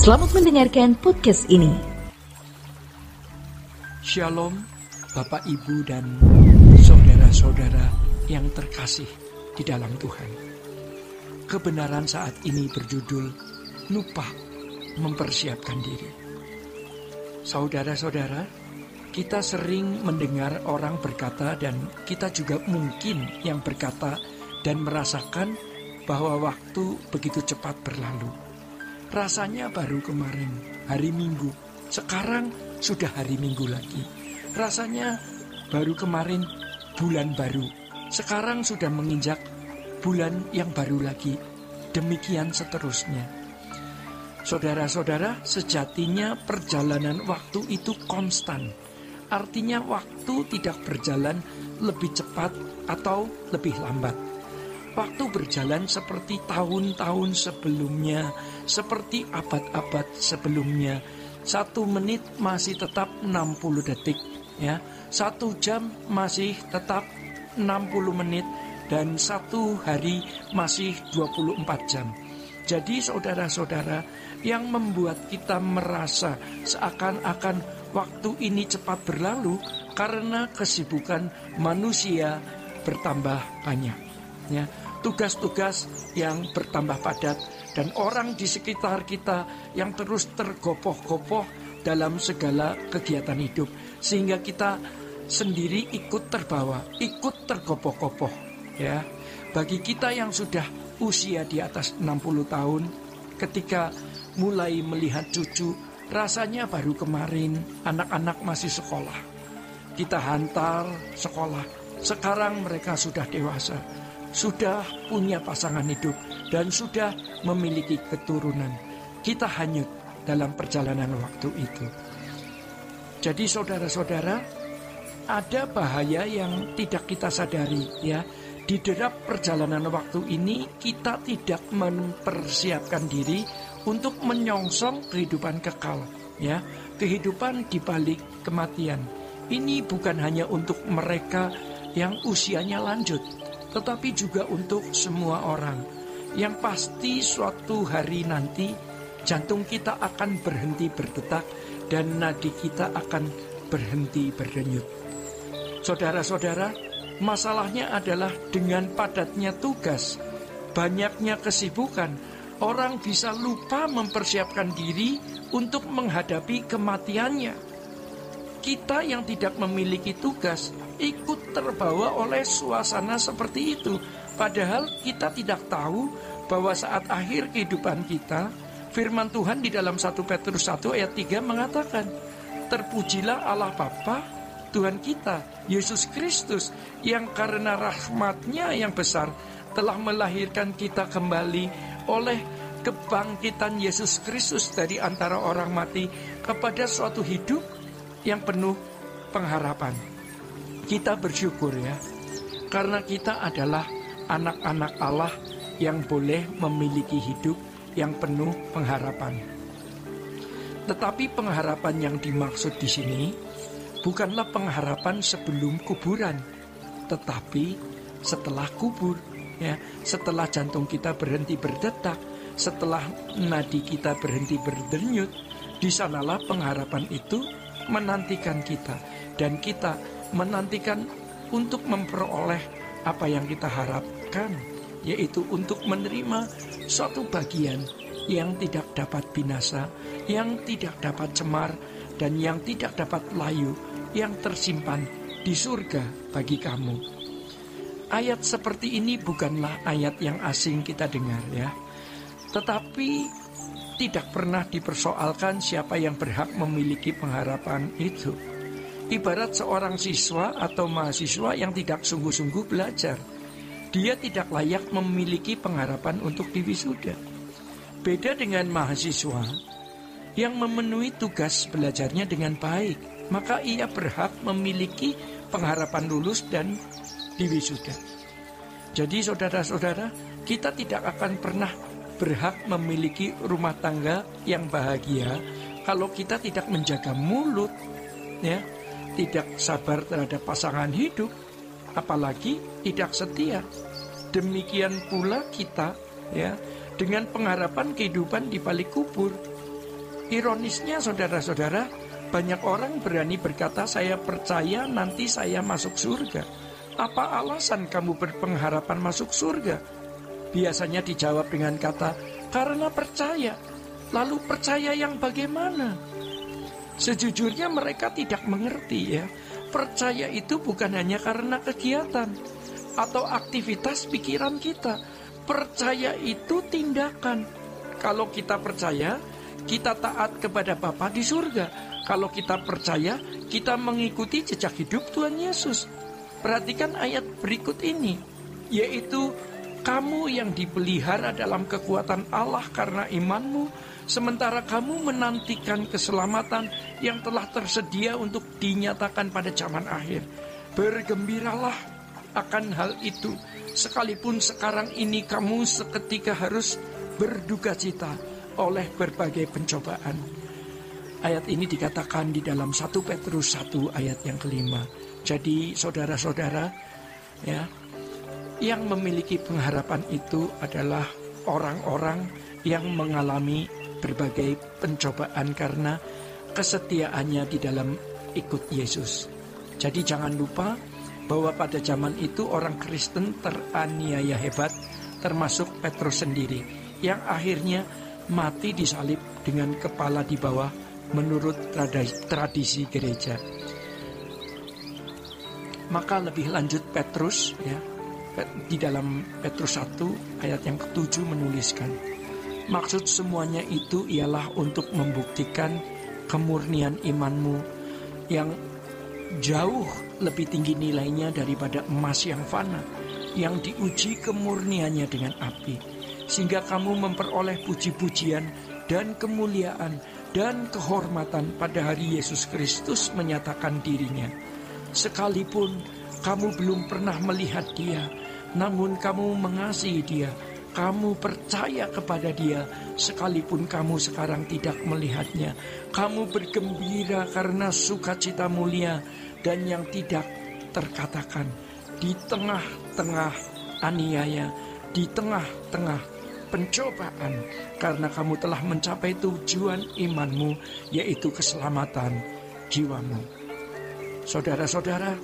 Selamat mendengarkan podcast ini. Shalom, Bapak, Ibu, dan saudara-saudara yang terkasih di dalam Tuhan. Kebenaran saat ini berjudul lupa mempersiapkan diri. Saudara-saudara, kita sering mendengar orang berkata, dan kita juga mungkin yang berkata dan merasakan bahwa waktu begitu cepat berlalu. Rasanya baru kemarin hari Minggu, sekarang sudah hari Minggu lagi. Rasanya baru kemarin bulan baru, sekarang sudah menginjak bulan yang baru lagi. Demikian seterusnya. Saudara-saudara, sejatinya perjalanan waktu itu konstan. Artinya waktu tidak berjalan lebih cepat atau lebih lambat. Waktu berjalan seperti tahun-tahun sebelumnya, seperti abad-abad sebelumnya. 1 menit masih tetap 60 detik, ya. 1 jam masih tetap 60 menit, dan 1 hari masih 24 jam. Jadi saudara-saudara, yang membuat kita merasa seakan-akan waktu ini cepat berlalu karena kesibukan manusia bertambah banyak, ya. Tugas-tugas yang bertambah padat dan orang di sekitar kita yang terus tergopoh-gopoh dalam segala kegiatan hidup, sehingga kita sendiri ikut terbawa, ikut tergopoh-gopoh, ya. Bagi kita yang sudah usia di atas 60 tahun, ketika mulai melihat cucu, rasanya baru kemarin anak-anak masih sekolah. Kita hantar sekolah, sekarang mereka sudah dewasa, sudah punya pasangan hidup, dan sudah memiliki keturunan. Kita hanyut dalam perjalanan waktu itu. Jadi saudara-saudara, ada bahaya yang tidak kita sadari, ya. Di derap perjalanan waktu ini kita tidak mempersiapkan diri untuk menyongsong kehidupan kekal, ya. Kehidupan di balik kematian. Ini bukan hanya untuk mereka yang usianya lanjut, tetapi juga untuk semua orang. Yang pasti suatu hari nanti jantung kita akan berhenti berdetak dan nadi kita akan berhenti berdenyut. Saudara-saudara, masalahnya adalah dengan padatnya tugas, banyaknya kesibukan, orang bisa lupa mempersiapkan diri untuk menghadapi kematiannya. Kita yang tidak memiliki tugas ikut terbawa oleh suasana seperti itu. Padahal kita tidak tahu bahwa saat akhir kehidupan kita, firman Tuhan di dalam 1 Petrus 1 ayat 3 mengatakan, terpujilah Allah Bapa Tuhan kita, Yesus Kristus, yang karena rahmat-Nya yang besar telah melahirkan kita kembali oleh kebangkitan Yesus Kristus dari antara orang mati kepada suatu hidup yang penuh pengharapan. Kita bersyukur, ya, karena kita adalah anak-anak Allah yang boleh memiliki hidup yang penuh pengharapan. Tetapi pengharapan yang dimaksud di sini bukanlah pengharapan sebelum kuburan, tetapi setelah kubur, ya, setelah jantung kita berhenti berdetak, setelah nadi kita berhenti berdenyut, di sanalah pengharapan itu menantikan kita, dan kita menantikan untuk memperoleh apa yang kita harapkan, yaitu untuk menerima suatu bagian yang tidak dapat binasa, yang tidak dapat cemar, dan yang tidak dapat layu, yang tersimpan di surga bagi kamu. Ayat seperti ini bukanlah ayat yang asing kita dengar, ya, tetapi tidak pernah dipersoalkan siapa yang berhak memiliki pengharapan itu. Ibarat seorang siswa atau mahasiswa yang tidak sungguh-sungguh belajar, dia tidak layak memiliki pengharapan untuk diwisuda. Beda dengan mahasiswa yang memenuhi tugas belajarnya dengan baik, maka ia berhak memiliki pengharapan lulus dan diwisuda. Jadi saudara-saudara, kita tidak akan pernah berhak memiliki rumah tangga yang bahagia kalau kita tidak menjaga mulut, ya, tidak sabar terhadap pasangan hidup, apalagi tidak setia. Demikian pula kita, ya, dengan pengharapan kehidupan di balik kubur. Ironisnya saudara-saudara, banyak orang berani berkata saya percaya nanti saya masuk surga. Apa alasan kamu berpengharapan masuk surga? Biasanya dijawab dengan kata, karena percaya. Lalu percaya yang bagaimana? Sejujurnya mereka tidak mengerti ya. Percaya itu bukan hanya karena kegiatan atau aktivitas pikiran kita. Percaya itu tindakan. Kalau kita percaya, kita taat kepada Bapa di surga. Kalau kita percaya, kita mengikuti jejak hidup Tuhan Yesus. Perhatikan ayat berikut ini, yaitu kamu yang dipelihara dalam kekuatan Allah karena imanmu, sementara kamu menantikan keselamatan yang telah tersedia untuk dinyatakan pada zaman akhir. Bergembiralah akan hal itu, sekalipun sekarang ini kamu seketika harus berduka cita oleh berbagai pencobaan. Ayat ini dikatakan di dalam 1 Petrus 1 ayat yang kelima. Jadi saudara-saudara ya, yang memiliki pengharapan itu adalah orang-orang yang mengalami berbagai pencobaan karena kesetiaannya di dalam ikut Yesus. Jadi jangan lupa bahwa pada zaman itu orang Kristen teraniaya hebat, termasuk Petrus sendiri, yang akhirnya mati disalib dengan kepala di bawah menurut tradisi gereja. Maka lebih lanjut Petrus ya, di dalam Petrus 1 ayat yang ke-7 menuliskan, maksud semuanya itu ialah untuk membuktikan kemurnian imanmu yang jauh lebih tinggi nilainya daripada emas yang fana, yang diuji kemurniannya dengan api, sehingga kamu memperoleh puji-pujian dan kemuliaan dan kehormatan pada hari Yesus Kristus menyatakan dirinya. Sekalipun kamu belum pernah melihat Dia, namun kamu mengasihi Dia, kamu percaya kepada Dia, sekalipun kamu sekarang tidak melihatnya. Kamu bergembira karena sukacita mulia dan yang tidak terkatakan di tengah-tengah aniaya, di tengah-tengah pencobaan, karena kamu telah mencapai tujuan imanmu, yaitu keselamatan jiwamu. Saudara-saudara,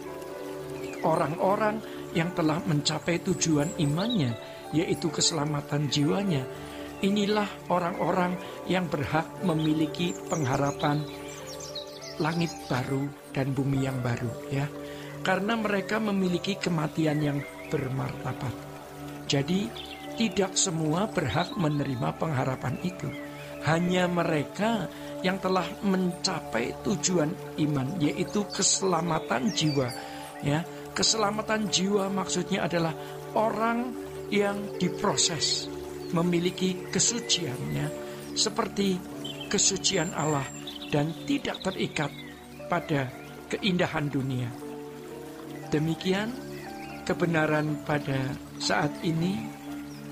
orang-orang yang telah mencapai tujuan imannya, yaitu keselamatan jiwanya, inilah orang-orang yang berhak memiliki pengharapan langit baru dan bumi yang baru ya. Karena mereka memiliki kematian yang bermartabat. Jadi tidak semua berhak menerima pengharapan itu. Hanya mereka yang telah mencapai tujuan iman, yaitu keselamatan jiwa ya. Keselamatan jiwa maksudnya adalah orang yang diproses memiliki kesuciannya seperti kesucian Allah dan tidak terikat pada keindahan dunia. Demikian kebenaran pada saat ini.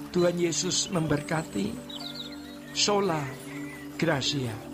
Tuhan Yesus memberkati. Sola Gracia.